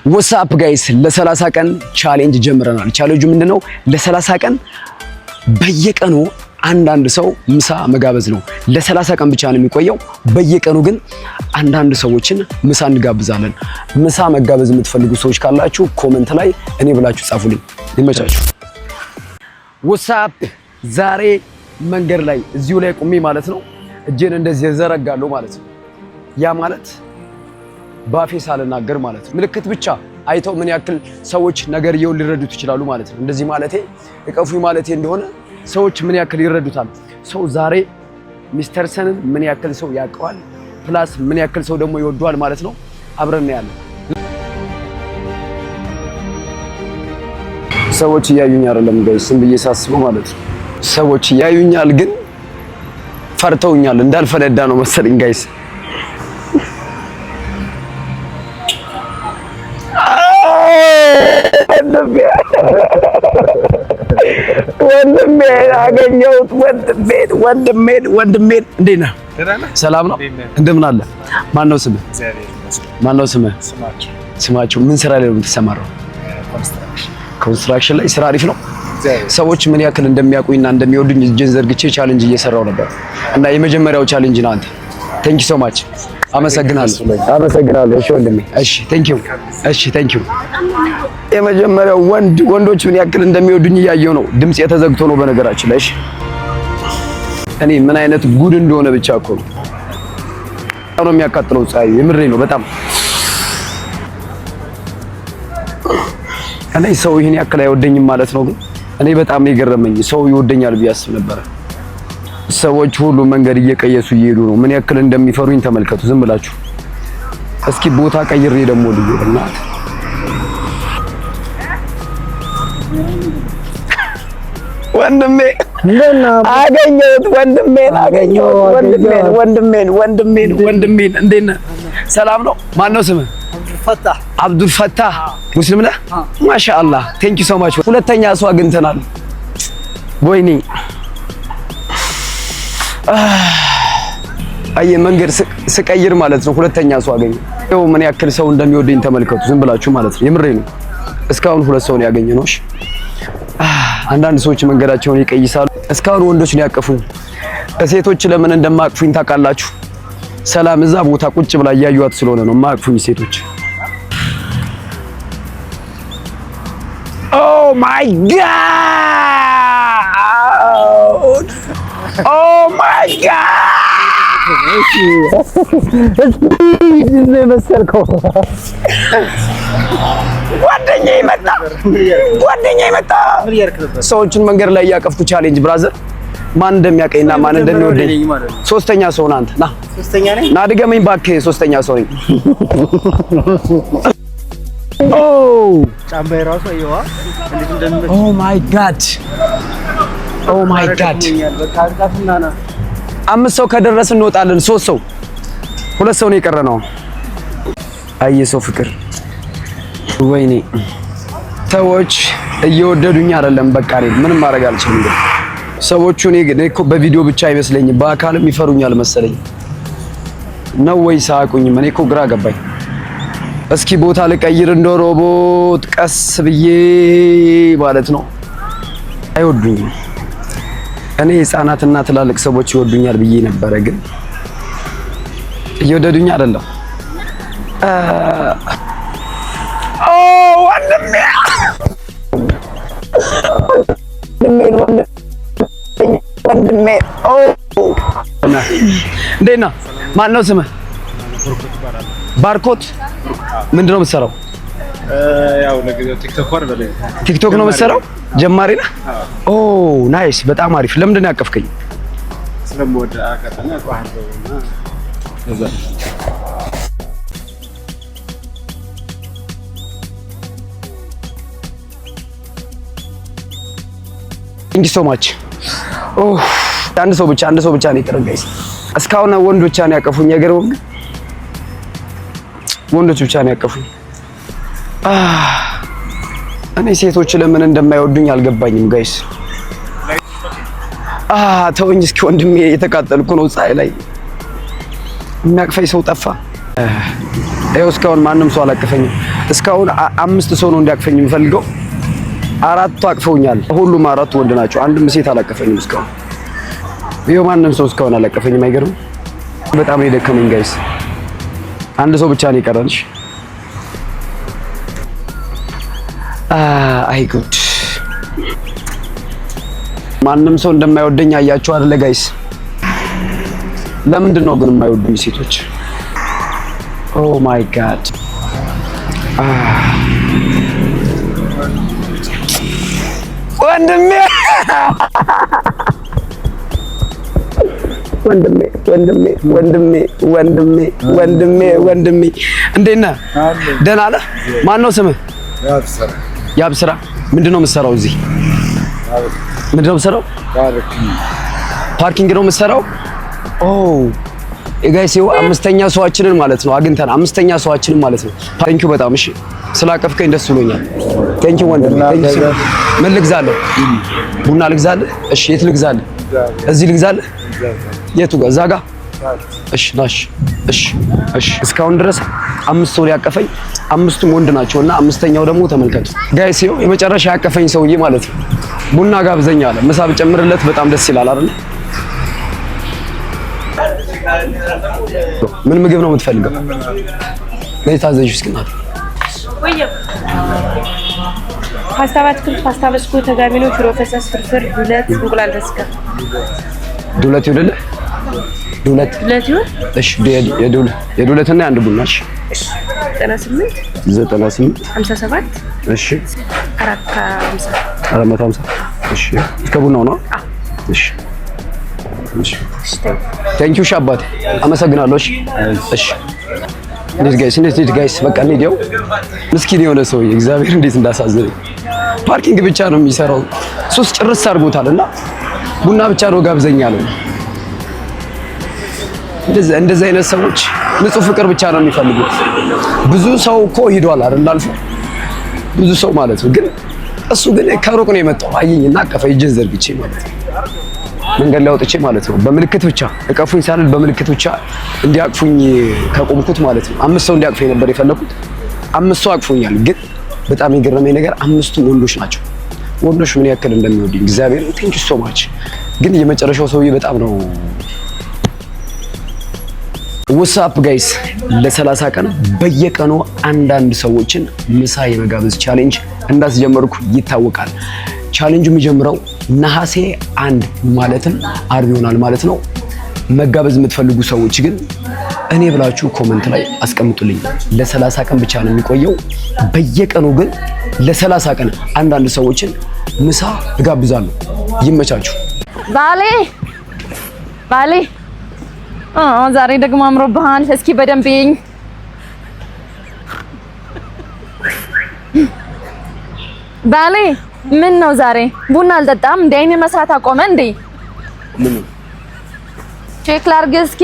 ወሳፕ ጋይስ ለ30 ቀን ቻሌንጅ ጀምረናል። ቻሌንጁ ምንድነው? ለ30 ቀን በየቀኑ አንዳንድ ሰው ምሳ መጋበዝ ነው። ለ30 ቀን ብቻ ነው የሚቆየው። በየቀኑ ግን አንዳንድ ሰዎችን ምሳ እንጋብዛለን። ምሳ መጋበዝ የምትፈልጉ ሰዎች ካላችሁ ኮሜንት ላይ እኔ ብላችሁ ጻፉልኝ። ይመቻችሁ። ወሳፕ ዛሬ መንገድ ላይ እዚሁ ላይ ቁሜ ማለት ነው እጄን እንደዚህ ዘረጋለሁ ማለት ነው። ያ ማለት ባፌ ሳልናገር ማለት ነው። ምልክት ብቻ አይተው ምን ያክል ሰዎች ነገርየውን ሊረዱት ይችላሉ ማለት ነው። እንደዚህ ማለቴ እቀፉኝ ማለቴ እንደሆነ ሰዎች ምን ያክል ይረዱታል። ሰው ዛሬ ሚስተር ሰንን ምን ያክል ሰው ያውቀዋል፣ ፕላስ ምን ያክል ሰው ደግሞ ይወደዋል ማለት ነው። አብረን ያለን ሰዎች እያዩኝ አይደለም ጋይስ፣ ዝም ብዬ ሳስበው ማለት ነው። ሰዎች እያዩኛል ግን ፈርተውኛል፣ እንዳልፈነዳ ነው መሰለኝ ጋይስ። ወንድሜ አገኘሁት። ወንድሜ እንዴት ነህ? ሰላም ነው? እንደምን አለ? ማነው ስምህ? ማነው ስምህ? ስማቸው ምን ስራ ላይ ነው የምትሰማራው? ኮንስትራክሽን ላይ። ስራ አሪፍ ነው። ሰዎች ምን ያክል እንደሚያውቁኝና እንደሚወዱኝ እጄን ዘርግቼ ቻሌንጅ እየሰራው ነበር እና የመጀመሪያው ቻሌንጅ ነው አንተ። ቴንክ ዩ ሶ ማች። አመሰግናለሁ። እሺ ወንድሜ። እሺ ቴንክ ዩ። እሺ ቴንክ ዩ። የመጀመሪያው ወንዶች ምን ያክል እንደሚወዱኝ እያየው ነው። ድምጽ የተዘግቶ ነው በነገራችን ላይ። እሺ እኔ ምን አይነት ጉድ እንደሆነ ብቻ እኮ ነው የሚያቃጥለው ፀሐዩ። የምሬ ነው በጣም። እኔ ሰው ይሄን ያክል አይወደኝም ማለት ነው። እኔ በጣም ነው የገረመኝ። ሰው ይወደኛል ብዬ አስብ ነበር። ሰዎች ሁሉ መንገድ እየቀየሱ እየሄዱ ነው። ምን ያክል እንደሚፈሩኝ ተመልከቱ። ዝም ብላችሁ እስኪ ቦታ ቀይሬ ደግሞ ልዩና ወንድሜ አገኘሁት። ወንድሜን እንዴት ነህ? ሰላም ነው? ማነው ስምህ? አብዱል ፈታህ። ሙስሊም ነህ? ማሻአላህ ቴንክ ዩ ሶ ማች። ሁለተኛ ሰው አግኝተናል። ወይኔ አየ መንገድ ስቀይር ማለት ነው ሁለተኛ ሰው አገኘ። ያው ምን ያክል ሰው እንደሚወደኝ ተመልከቱ። ዝም ብላችሁ ማለት ነው። የምሬ ነው። እስካሁን ሁለት ሰው ነው ያገኘነው። እሺ አንዳንድ ሰዎች መንገዳቸውን ይቀይሳሉ። እስካሁን ወንዶች ነው ያቀፉኝ። ሴቶች ለምን እንደማቅፉኝ ታውቃላችሁ? ሰላም እዛ ቦታ ቁጭ ብላ እያዩዋት ስለሆነ ነው ማቅፉኝ ሴቶች። ኦ ማይ ጋድ! ኦ ማይ ጋድ! እሺ መሰልከው ጓደኛዬ መጣ። ሰዎችን መንገድ ላይ ያቀፍኩ ቻሌንጅ ብራዘር። ማን እንደሚያቀኝና ማን እንደሚወደኝ ሶስተኛ ሰው ነህ አንተ። ና ድገመኝ እባክህ። ሶስተኛ ሰው ነኝ። ኦ ጫምባይ ራሱ አይዋ እንዴት እንደምመጣ። ኦ ማይ ጋድ! አምስት ሰው ከደረስን እንወጣለን። ሶስት ሰው፣ ሁለት ሰው ነው የቀረነው። አየ ሰው ፍቅር። ወይኔ ሰዎች እየወደዱኝ አይደለም። በቃ ምንም ማድረግ አልችልም። ሰዎቹ እኔ እኮ በቪዲዮ ብቻ አይመስለኝም በአካልም ይፈሩኛል መሰለኝ ነው ወይ ሳያውቁኝም? እኔ እኮ ግራ ገባኝ። እስኪ ቦታ ልቀይር እንደ ሮቦት ቀስ ብዬ ማለት ነው። አይወዱኝም። እኔ ህፃናትና ትላልቅ ሰዎች ይወዱኛል ብዬ ነበረ፣ ግን እየወደዱኝ አይደለም። ወንድሜ እንዴት ነህ? ማነው ስምህ? ባርኮት። ምንድን ነው የምትሰራው? ያው ለጊዜው ቲክቶክ ነው የምትሰራው? ጀማሪ ነህ? ኦ ናይስ፣ በጣም አሪፍ። ለምንድን ነው ያቀፍከኝ? ስለምወድ አቀጣና ቋንቋውና እዛ ቴንክ ዩ ሶ ማች። ኦ አንድ ሰው ብቻ ነው የቀረን ጋይስ። እስካሁን ወንዶች ብቻ ነው ያቀፉኝ። የገረው ግን ወንዶች ብቻ ነው ያቀፉኝ። እኔ ሴቶች ለምን እንደማይወዱኝ አልገባኝም ጋይስ። ተወኝ እስኪ ወንድሜ፣ የተቃጠልኩ ነው ፀሐይ ላይ። የሚያቅፈኝ ሰው ጠፋ። ይኸው እስካሁን ማንም ሰው አላቀፈኝም። እስካሁን 5 ሰው ነው እንዲያቅፈኝ የምፈልገው። 4 አቅፈውኛል። ሁሉም 4 ወንድ ናቸው። አንድም ሴት አላቀፈኝም እስካሁን። ይኸው ማንም ሰው እስካሁን አላቀፈኝም። አይገርም? በጣም ነው የደከመኝ ጋይስ። አንድ ሰው ብቻ ነው የቀረንሽ። አይ ጉድ! ማንም ሰው እንደማይወደኝ አያችሁ አይደለ ጋይስ? ለምንድን ነው ግን የማይወዱኝ ሴቶች? ኦ ማይ ጋድ! ወንድሜ ወንድሜ ወንድሜ ወንድሜ ወንድሜ ወንድሜ ወንድሜ እንዴት ነህ? ደህና ነህ? ማን ነው ስምህ? ያብስራ። ምንድን ነው የምትሰራው እዚህ? ምንድን ነው የምትሰራው? ፓርኪንግ ነው የምትሰራው? ኦ ጋይስ ይኸው 5ኛ ሰዋችንን ማለት ነው አግኝተን 5ኛ ሰዋችንን ማለት ነው። ቴንኪው በጣም እሺ፣ ስላቀፍከኝ ደስ ብሎኛል። ቴንኪው ወንድሜ። ቴንኪው። ምን ልግዛለህ? ቡና ልግዛለህ? እሺ የት ልግዛለህ? እዚህ ልግዛለህ? የቱ ጋር? እዛ ጋር? እሺ ናሽ። እሺ እሺ። እስካሁን ድረስ 5 ሰው ያቀፈኝ 5ቱም ወንድ ናቸውና 5ኛው ደግሞ ተመልከቱ ጋይስ። ይኸው የመጨረሻ ያቀፈኝ ሰውዬ ማለት ነው ቡና ጋብዘኝ አለ። ምሳ ብጨምርለት በጣም ደስ ይላል አይደል? ምን ምግብ ነው የምትፈልገው? ለይ ታዘዥ እስኪ እናት። ፓስታ በአትክልት፣ ፓስታ በስኩት፣ ተጋቢኖ፣ ሽሮ ፈሰስ፣ ፍርፍር፣ ዱለት፣ እንቁላል በስጋ። ዱለት ይውደለ? ዱለት ይሁን። እሺ የዱለትና አንድ ቡና። እሺ 98 57 እሺ 450 እሺ። እስከ ቡናው ነው? እሺ እሺ። ቴንኪው ሻባት አመሰግናለሁ። እሺ እሺ። እንዴት ጋይስ በቃ እንዴው ምስኪን የሆነ ሰው እግዚአብሔር እንዴት እንዳሳዘነኝ። ፓርኪንግ ብቻ ነው የሚሰራው። ሶስት ጭርስ አድርጎታልና ቡና ብቻ ነው ጋብዘኛለሁ። እንደዚህ አይነት ሰዎች ንጹህ ፍቅር ብቻ ነው የሚፈልጉት። ብዙ ሰው እኮ ሄዷል አይደል? አልፎ ብዙ ሰው ማለት ነው። ግን እሱ ግን ከሩቅ ነው የመጣው። አየኝና አቀፈ እጄን ዘርግቼ ማለት ነው። መንገድ ላይ አውጥቼ ማለት ነው። በምልክት ብቻ እቀፉኝ ሳልል በምልክት ብቻ እንዲያቅፉኝ ከቆምኩት ማለት ነው። 5 ሰው እንዲያቅፈኝ ነበር የፈለኩት። 5 ሰው አቅፎኛል። ግን በጣም የገረመኝ ነገር 5ቱም ወንዶች ናቸው። ወንዶች ምን ያክል እንደሚወዱኝ እግዚአብሔር ቴንክ ዩ ሶ ማች። ግን የመጨረሻው ሰውዬ በጣም ነው ወሳፕ ጋይስ። ለ30 ቀን በየቀኑ አንዳንድ ሰዎችን ምሳ የመጋበዝ ቻሌንጅ እንዳስጀመርኩ ይታወቃል። ቻሌንጁ የሚጀምረው ነሐሴ 1 ማለትም አርብ ይሆናል ማለት ነው። መጋበዝ የምትፈልጉ ሰዎች ግን እኔ ብላችሁ ኮሜንት ላይ አስቀምጡልኝ። ለ30 ቀን ብቻ ነው የሚቆየው። በየቀኑ ግን ለ30 ቀን አንዳንድ ሰዎችን ምሳ እጋብዛለሁ። ይመቻችሁ። ባሌ ዛሬ ደግሞ አምሮብሃል። እስኪ በደንብ ይኝ። ባሌ ምን ነው ዛሬ ቡና አልጠጣም እንዴ? አይኔ መስራት አቆመ እንዴ? ምን ቼክ ላድርግ እስኪ።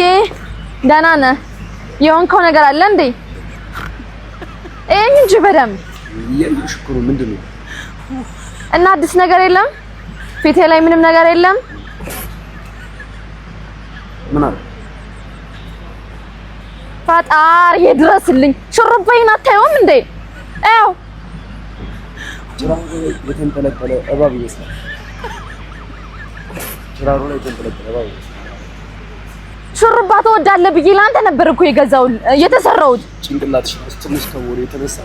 ደህና ነህ? የሆንከው ነገር አለ እንዴ? እንጂ በደንብ ሽኩሩ ምንድነው? እና አዲስ ነገር የለም? ፊቴ ላይ ምንም ነገር የለም? ምን አለ? ፈጣሪ ይድረስልኝ። ሹሩባዬን አታየውም እንዴ? አው ጭራሮ ላይ የተንጠለጠለ እባብ ይመስላል። ጭራሮ ላይ የተንጠለጠለ እባብ ይመስላል። ሹሩባ ተወዳለህ ብዬ ላንተ ነበር እኮ የገዛው የተሰራውት። ጭንቅላትሽ ትንሽ ከወሬ የተነሳ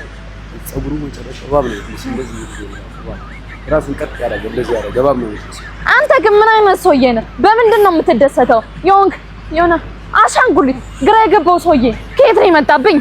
ፀጉሩ መጨረሻ እባብ ነው የሚመስለው። እንደዚህ ራሱን ቀጥ ያደረገ እንደዚህ ያደረገ እባብ ነው የሚመስለው። አንተ ግን ምን አይነት ሰውዬ ነህ? በምንድን ነው የምትደሰተው? የሆነ አሻንጉሊት ግራ የገባው ሰውዬ ከየት ነው የመጣብኝ?